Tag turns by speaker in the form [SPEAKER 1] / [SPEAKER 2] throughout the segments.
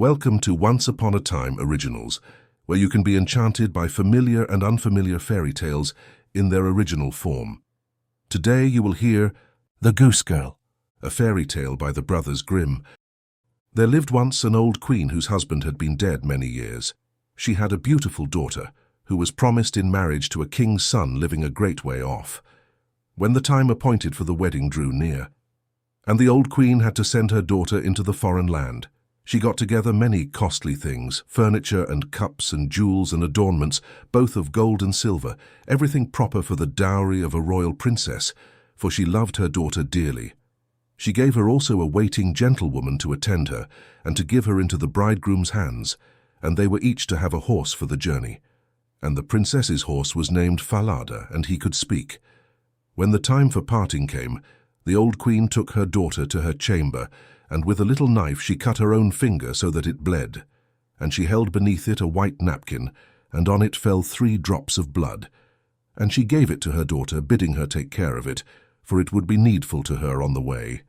[SPEAKER 1] Welcome to Once Upon a Time Originals, where you can be enchanted by familiar and unfamiliar fairy tales in their original form. Today you will hear The Goose Girl, a fairy tale by the brothers Grimm. There lived once an old queen whose husband had been dead many years. She had a beautiful daughter, who was promised in marriage to a king's son living a great way off. When the time appointed for the wedding drew near, and the old queen had to send her daughter into the foreign land, she got together many costly things, furniture and cups and jewels and adornments, both of gold and silver, everything proper for the dowry of a royal princess, for she loved her daughter dearly. She gave her also a waiting gentlewoman to attend her, and to give her into the bridegroom's hands, and they were each to have a horse for the journey. And the princess's horse was named Falada, and he could speak. When the time for parting came, the old queen took her daughter to her chamber, and with a little knife she cut her own finger so that it bled. And she held beneath it a white napkin, and on it fell 3 drops of blood. And she gave it to her daughter, bidding her take care of it, for it would be needful to her on the way.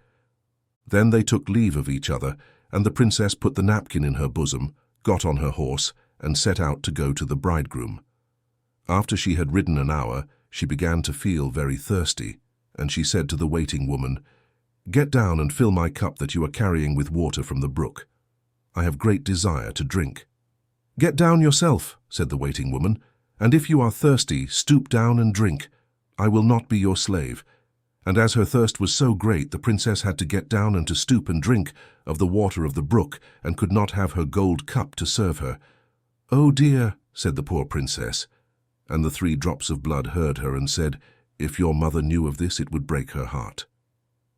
[SPEAKER 1] Then they took leave of each other, and the princess put the napkin in her bosom, got on her horse, and set out to go to the bridegroom. After she had ridden an hour, she began to feel very thirsty, and she said to the waiting woman, "Get down and fill my cup that you are carrying with water from the brook. I have great desire to drink." "Get down yourself," said the waiting woman, "and if you are thirsty, stoop down and drink. I will not be your slave." And as her thirst was so great, the princess had to get down and to stoop and drink of the water of the brook, and could not have her gold cup to serve her. "Oh dear," said the poor princess. And the 3 drops of blood heard her and said, "If your mother knew of this, it would break her heart."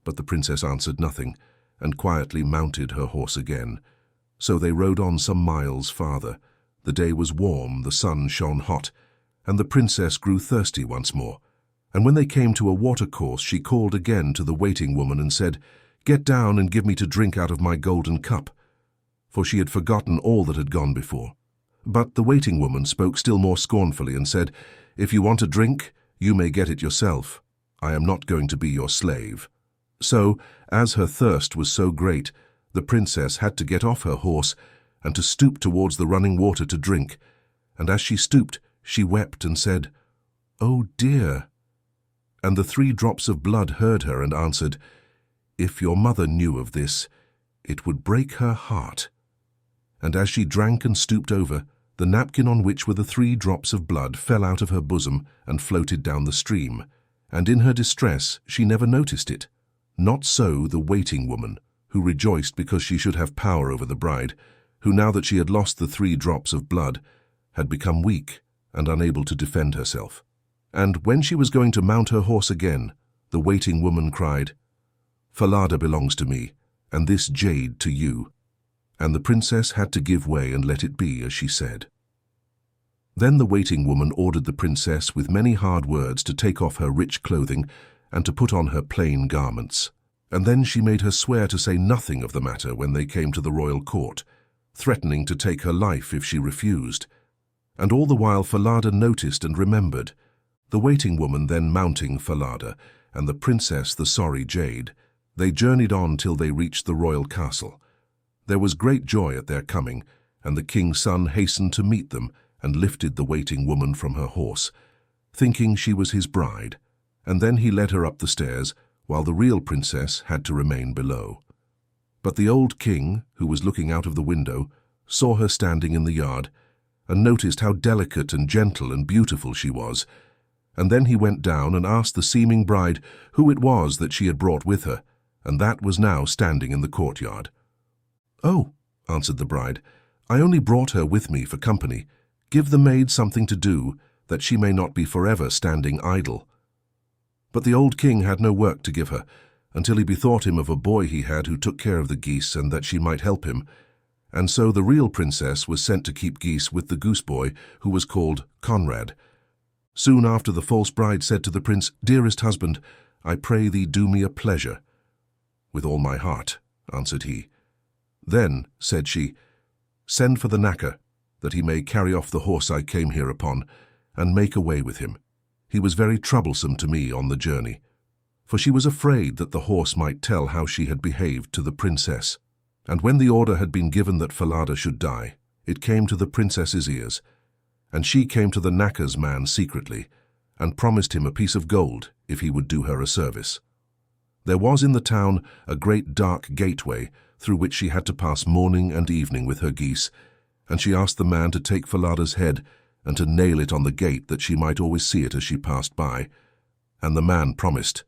[SPEAKER 1] But the princess answered nothing, and quietly mounted her horse again. So they rode on some miles farther. The day was warm, the sun shone hot, and the princess grew thirsty once more. And when they came to a watercourse, she called again to the waiting woman and said, "Get down and give me to drink out of my golden cup." For she had forgotten all that had gone before. But the waiting woman spoke still more scornfully and said, "If you want a drink, you may get it yourself. I am not going to be your slave." So, as her thirst was so great, the princess had to get off her horse and to stoop towards the running water to drink. And as she stooped, she wept and said, "Oh dear." And the 3 drops of blood heard her and answered, "If your mother knew of this, it would break her heart." And as she drank and stooped over, the napkin on which were the 3 drops of blood fell out of her bosom and floated down the stream, and in her distress she never noticed it. Not so the waiting woman, who rejoiced because she should have power over the bride, who now that she had lost the 3 drops of blood, had become weak and unable to defend herself. And when she was going to mount her horse again, the waiting woman cried, "Falada belongs to me, and this jade to you." And the princess had to give way and let it be as she said. Then the waiting woman ordered the princess with many hard words to take off her rich clothing and to put on her plain garments. And then she made her swear to say nothing of the matter when they came to the royal court, threatening to take her life if she refused. And all the while Falada noticed and remembered, the waiting woman then mounting Falada, and the princess the sorry jade. They journeyed on till they reached the royal castle. There was great joy at their coming, and the king's son hastened to meet them and lifted the waiting woman from her horse, thinking she was his bride. And then he led her up the stairs, while the real princess had to remain below. But the old king, who was looking out of the window, saw her standing in the yard, and noticed how delicate and gentle and beautiful she was. And then he went down and asked the seeming bride who it was that she had brought with her, and that was now standing in the courtyard. "Oh," answered the bride, "I only brought her with me for company. Give the maid something to do, that she may not be forever standing idle." But the old king had no work to give her, until he bethought him of a boy he had who took care of the geese, and that she might help him. And so the real princess was sent to keep geese with the goose boy, who was called Conrad. Soon after, the false bride said to the prince, "Dearest husband, I pray thee do me a pleasure." "With all my heart," answered he. "Then," said she, "send for the knacker, that he may carry off the horse I came here upon, and make away with him. He was very troublesome to me on the journey." For she was afraid that the horse might tell how she had behaved to the princess. And when the order had been given that Falada should die, it came to the princess's ears, and she came to the knacker's man secretly, and promised him a piece of gold if he would do her a service. There was in the town a great dark gateway through which she had to pass morning and evening with her geese, and she asked the man to take Falada's head and to nail it on the gate that she might always see it as she passed by. And the man promised,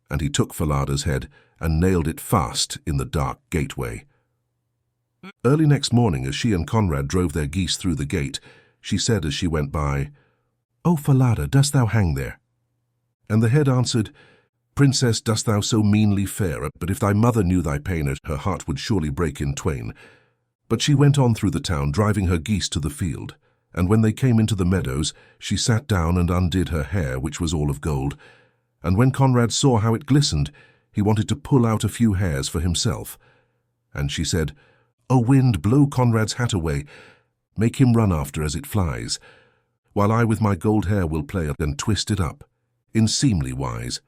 [SPEAKER 1] and he took Falada's head and nailed it fast in the dark gateway. Early next morning, as she and Conrad drove their geese through the gate, she said as she went by, "O Falada, dost thou hang there?" And the head answered, "Princess, dost thou so meanly fare? But if thy mother knew thy pain, her heart would surely break in twain." But she went on through the town, driving her geese to the field. And when they came into the meadows, she sat down and undid her hair, which was all of gold. And when Conrad saw how it glistened, he wanted to pull out a few hairs for himself. And she said, "O wind, blow Conrad's hat away, make him run after as it flies, while I with my gold hair will play and twist it up, in seemly wise."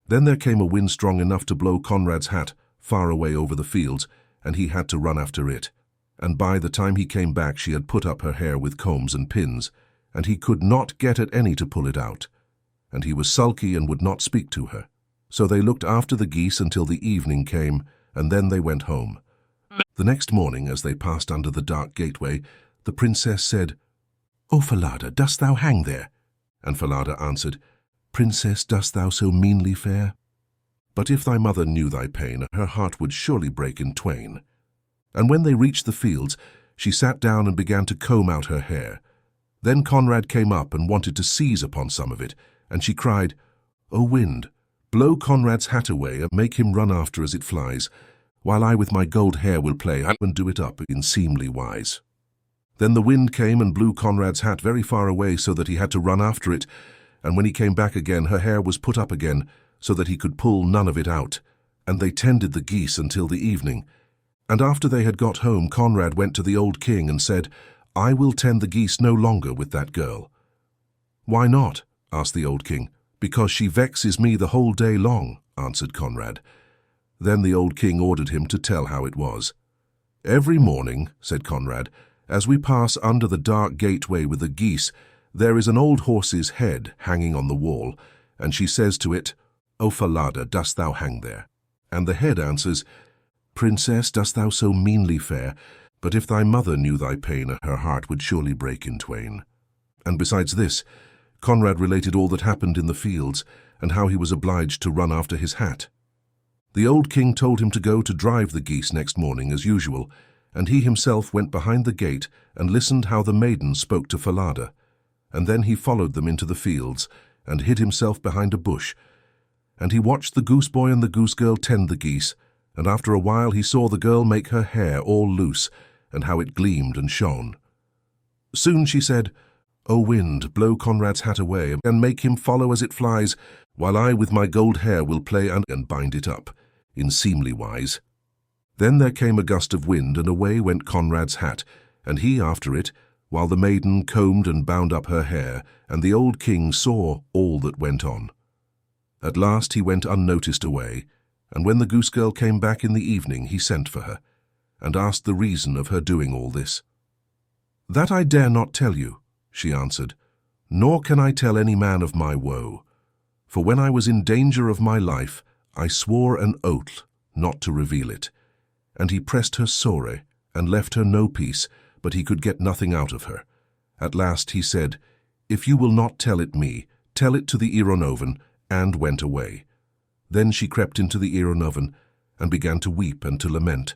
[SPEAKER 1] Then there came a wind strong enough to blow Conrad's hat far away over the fields, and he had to run after it. And by the time he came back, she had put up her hair with combs and pins, and he could not get at any to pull it out. And he was sulky and would not speak to her. So they looked after the geese until the evening came, and then they went home. The next morning, as they passed under the dark gateway, the princess said, "O Falada, dost thou hang there?" And Falada answered, "Princess, dost thou so meanly fare? But if thy mother knew thy pain, her heart would surely break in twain." And when they reached the fields, she sat down and began to comb out her hair. Then Conrad came up and wanted to seize upon some of it, and she cried, "O wind, blow Conrad's hat away and make him run after as it flies, while I with my gold hair will play and do it up in seemly wise." Then the wind came and blew Conrad's hat very far away so that he had to run after it, and when he came back again, her hair was put up again so that he could pull none of it out. And they tended the geese until the evening. And after they had got home, Conrad went to the old king and said, "I will tend the geese no longer with that girl." "Why not?" asked the old king. "Because she vexes me the whole day long," answered Conrad. Then the old king ordered him to tell how it was. "Every morning," said Conrad, "as we pass under the dark gateway with the geese, there is an old horse's head hanging on the wall, and she says to it, 'O Falada, dost thou hang there?' And the head answers, 'Princess, dost thou so meanly fare? But if thy mother knew thy pain, her heart would surely break in twain.'" And besides this, Conrad related all that happened in the fields, and how he was obliged to run after his hat. The old king told him to go to drive the geese next morning as usual, and he himself went behind the gate and listened how the maiden spoke to Falada. And then he followed them into the fields, and hid himself behind a bush. And he watched the goose boy and the goose girl tend the geese, and after a while he saw the girl make her hair all loose, and how it gleamed and shone. Soon she said, "O wind, blow Conrad's hat away, and make him follow as it flies, while I with my gold hair will play and bind it up, in seemly wise." Then there came a gust of wind, and away went Conrad's hat, and he after it, while the maiden combed and bound up her hair, and the old king saw all that went on. At last he went unnoticed away, and when the goose girl came back in the evening, he sent for her, and asked the reason of her doing all this. "That I dare not tell you," she answered, "nor can I tell any man of my woe. For when I was in danger of my life, I swore an oath not to reveal it." And he pressed her sore, and left her no peace, but he could get nothing out of her. At last he said, "If you will not tell it me, tell it to the Ironovan," and went away. Then she crept into the Ironovan, and began to weep and to lament.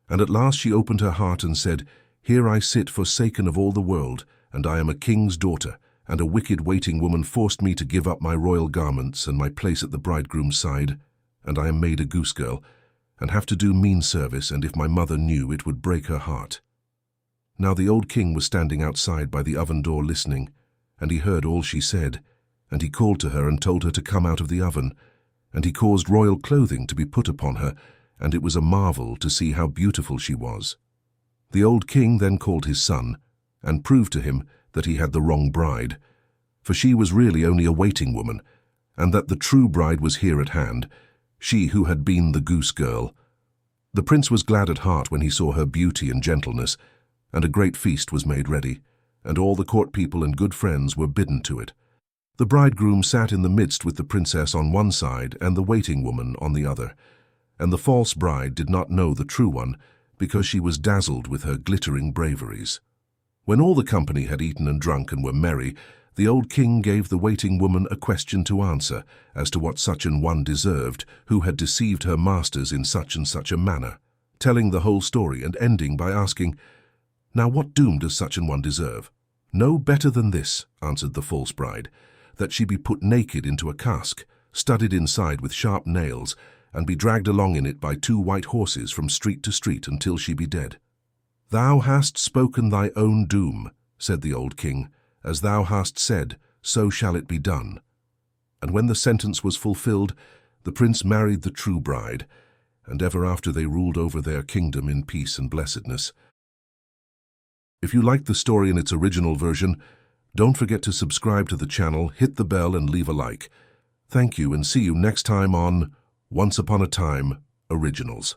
[SPEAKER 1] And at last she opened her heart and said, "Here I sit forsaken of all the world, and I am a king's daughter, and a wicked waiting woman forced me to give up my royal garments and my place at the bridegroom's side, and I am made a goose girl, and have to do mean service, and if my mother knew, it would break her heart." Now the old king was standing outside by the oven door listening, and he heard all she said, and he called to her and told her to come out of the oven, and he caused royal clothing to be put upon her, and it was a marvel to see how beautiful she was. The old king then called his son, and proved to him that he had the wrong bride, for she was really only a waiting woman, and that the true bride was here at hand, she who had been the goose girl. The prince was glad at heart when he saw her beauty and gentleness, and a great feast was made ready, and all the court people and good friends were bidden to it. The bridegroom sat in the midst with the princess on one side and the waiting woman on the other, and the false bride did not know the true one, because she was dazzled with her glittering braveries. When all the company had eaten and drunk and were merry, the old king gave the waiting woman a question to answer as to what such an one deserved who had deceived her masters in such and such a manner, telling the whole story and ending by asking, "Now what doom does such an one deserve?" "No better than this," answered the false bride, "that she be put naked into a cask, studded inside with sharp nails, and be dragged along in it by 2 white horses from street to street until she be dead." "Thou hast spoken thy own doom," said the old king. "As thou hast said, so shall it be done." And when the sentence was fulfilled, the prince married the true bride, and ever after they ruled over their kingdom in peace and blessedness. If you liked the story in its original version, don't forget to subscribe to the channel, hit the bell, and leave a like. Thank you, and see you next time on Once Upon a Time Originals.